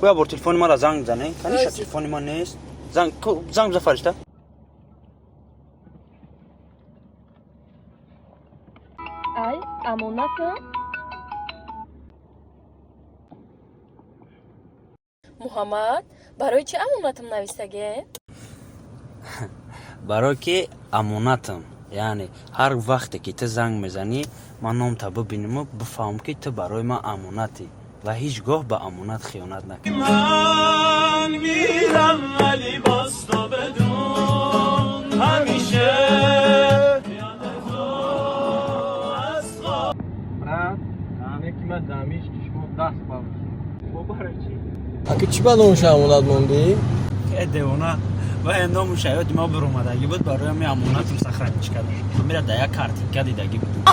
کویا بر تلفن مرا زنگ میزنه کنیش تلفن ما نیست زنگ بزن فرشته ای امانتم محمد برای چه امانتم نوشتگی؟ برای که امانتم یعنی هر وقتی که تو زنگ میزنی من نام تا ببینم و بفهم که تو برای من امانتی و هیچگاه به امانت خیانت نکنی. من میرم ولی باز تو بدون همیشه یاد تو از خواب نه که من دمیش کشمو دست باید برای چی؟ اگه چی باید اون امانت موندی؟ که دیوانه و اندام شاید ما بر اومدگی بود برای می امانت رو سخرانش کردم میره در یک کارتینکا دیدگی بود